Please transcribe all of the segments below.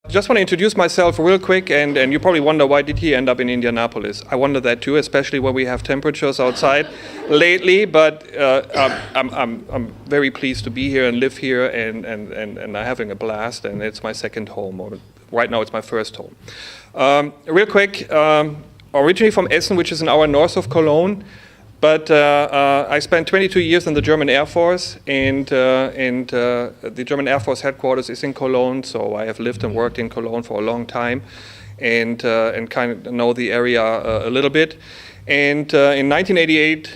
Just want to introduce myself real quick, and you probably wonder why did he end up in Indianapolis. I wonder that too, especially when we have temperatures outside lately, but I'm very pleased to be here and live here, and I'm having a blast, and it's my second home, or right now it's my first home. Real quick, originally from Essen, which is an hour north of Cologne, but I spent 22 years in the German Air Force, and the German Air Force headquarters is in Cologne, so I have lived and worked in Cologne for a long time, and kind of know the area a little bit. And in 1988,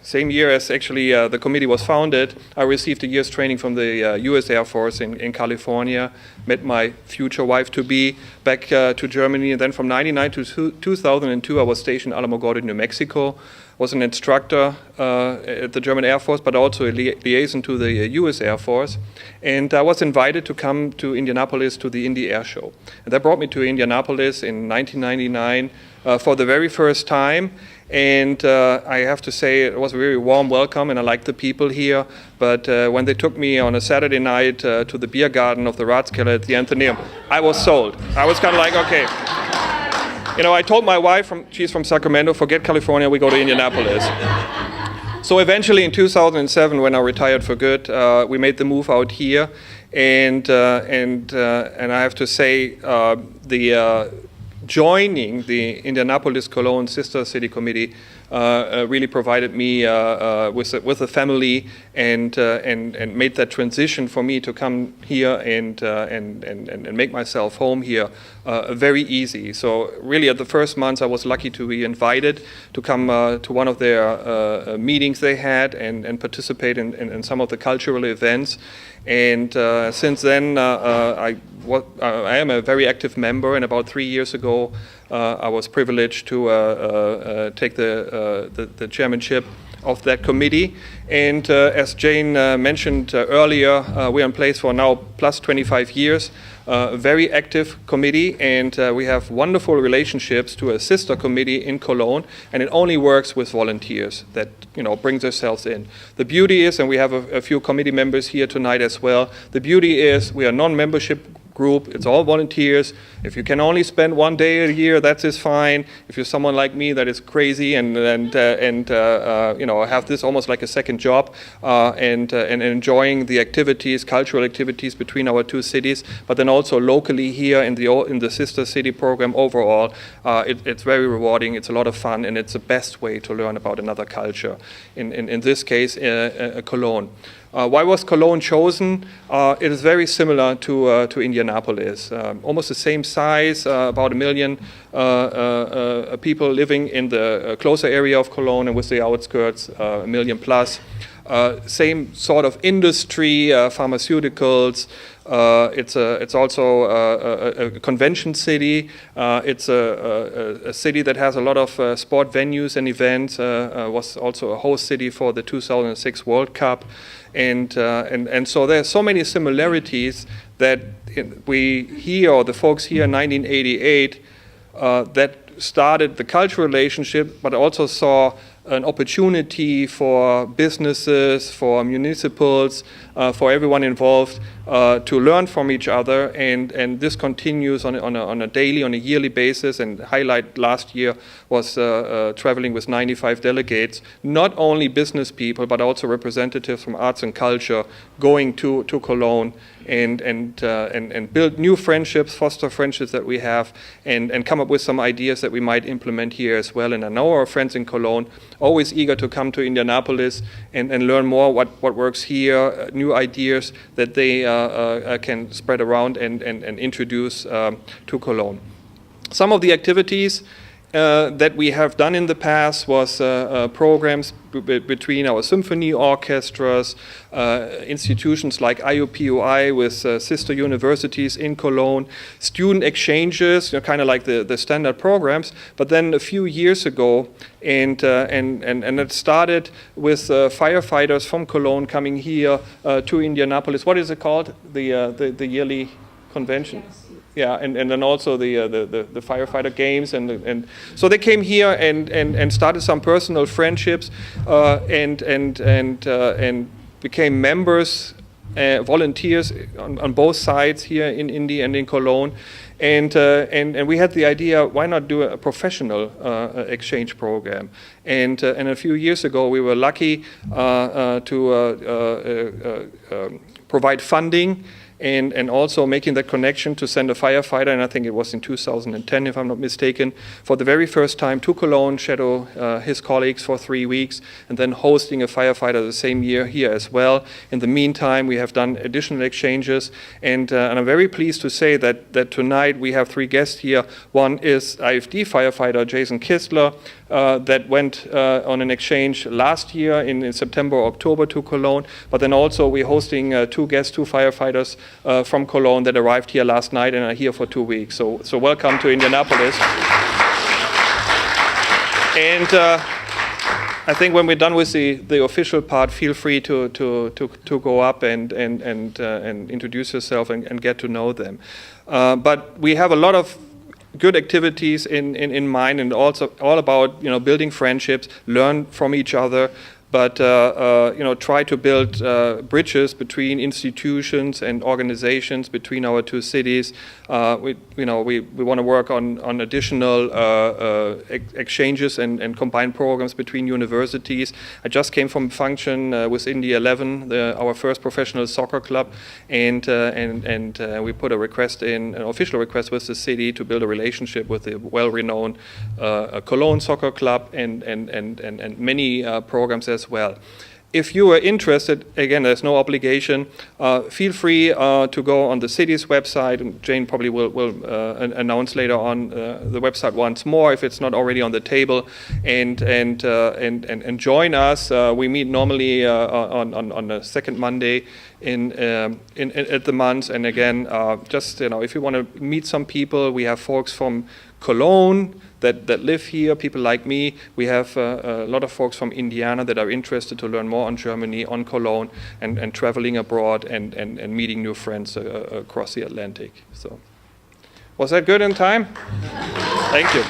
same year as actually the committee was founded, I received a year's training from the US Air Force in California, met my future wife-to-be back to Germany, and then from 1999 to 2002 I was stationed in Alamogordo, New Mexico. Was an instructor at the German Air Force, but also a liaison to the US Air Force. And I was invited to come to Indianapolis to the Indy Air Show. And that brought me to Indianapolis in 1999 for the very first time. And I have to say it was a very warm welcome, and I liked the people here. But when they took me on a Saturday night to the beer garden of the Ratskeller at the Athenaeum, I was sold. I was kind of like, okay. You know, I told my wife, she's from Sacramento, forget California, we go to Indianapolis. So eventually in 2007, when I retired for good, we made the move out here. And I have to say, joining the Indianapolis-Cologne Sister City Committee really provided me with a family and made that transition for me to come here and make myself home here very easy. So really at the first months I was lucky to be invited to come to one of their meetings they had and participate in some of the cultural events. And since then, I am a very active member, and about 3 years ago, I was privileged to take the chairmanship of that committee. And as Jane mentioned earlier, we are in place for now plus 25 years. A very active committee, and we have wonderful relationships to a sister committee in Cologne, and it only works with volunteers that brings ourselves in. The beauty is, and we have a few committee members here tonight as well, the beauty is we are non-membership group, it's all volunteers. If you can only spend 1 day a year, that is fine. If you're someone like me that is crazy and have this almost like a second job and enjoying the activities, cultural activities between our two cities, but then also locally here in the Sister City program overall, it's very rewarding. It's a lot of fun, and it's the best way to learn about another culture. In this case, Cologne. Why was Cologne chosen? It is very similar to Indianapolis. Almost the same size, about 1 million people living in the closer area of Cologne, and with the outskirts, 1 million plus. Same sort of industry, pharmaceuticals. It's also a convention city. It's a city that has a lot of sport venues and events. Was also a host city for the 2006 World Cup, and so there are so many similarities that we here, or the folks here in 1988, that started the cultural relationship, but also saw an opportunity for businesses, for municipals, for everyone involved to learn from each other, and this continues on a daily, on a yearly basis. And highlight last year was traveling with 95 delegates, not only business people but also representatives from arts and culture, going to Cologne and build new friendships, foster friendships that we have, and come up with some ideas that we might implement here as well. And I know our friends in Cologne always eager to come to Indianapolis and learn more what works here, new ideas that they can spread around and introduce to Cologne. Some of the activities that we have done in the past was programs between our symphony orchestras, institutions like IUPUI with sister universities in Cologne, student exchanges, kind of like the standard programs. But then a few years ago, and it started with firefighters from Cologne coming here to Indianapolis. What is it called? The yearly convention. Yeah, and then also the firefighter games, and so they came here and started some personal friendships and became members volunteers on both sides here in Indy and in Cologne. And we had the idea, why not do a professional exchange program? And a few years ago, we were lucky to provide funding and also making that connection to send a firefighter, and I think it was in 2010, if I'm not mistaken, for the very first time to Cologne, shadow his colleagues for 3 weeks, and then hosting a firefighter the same year here as well. In the meantime, we have done additional exchanges, and I'm very pleased to say that tonight we have 3 guests here. One is IFD firefighter Jason Kistler, that went on an exchange last year in September or October to Cologne, but then also we're hosting 2 guests, 2 firefighters from Cologne that arrived here last night and are here for 2 weeks. So welcome to Indianapolis. And I think when we're done with the official part, feel free to go up and introduce yourself and get to know them. But we have a lot of good activities in mind, and also all about building friendships, learn from each other, but try to build bridges between institutions and organizations between our 2 cities. We want to work on additional exchanges and combined programs between universities. I just came from a function with Indy 11, our first professional soccer club, and we put an official request with the city to build a relationship with the well-renowned Cologne soccer club and many programs as well. If you are interested, again, there's no obligation. Feel free to go on the city's website, and Jane probably will announce later on the website once more if it's not already on the table, and join us. We meet normally on the second Monday at the month, and again, just if you want to meet some people, we have folks from Cologne that live here, people like me. We have a lot of folks from Indiana that are interested to learn more on Germany, on Cologne, and traveling abroad and meeting new friends across the Atlantic. So, was that good in time? Thank you.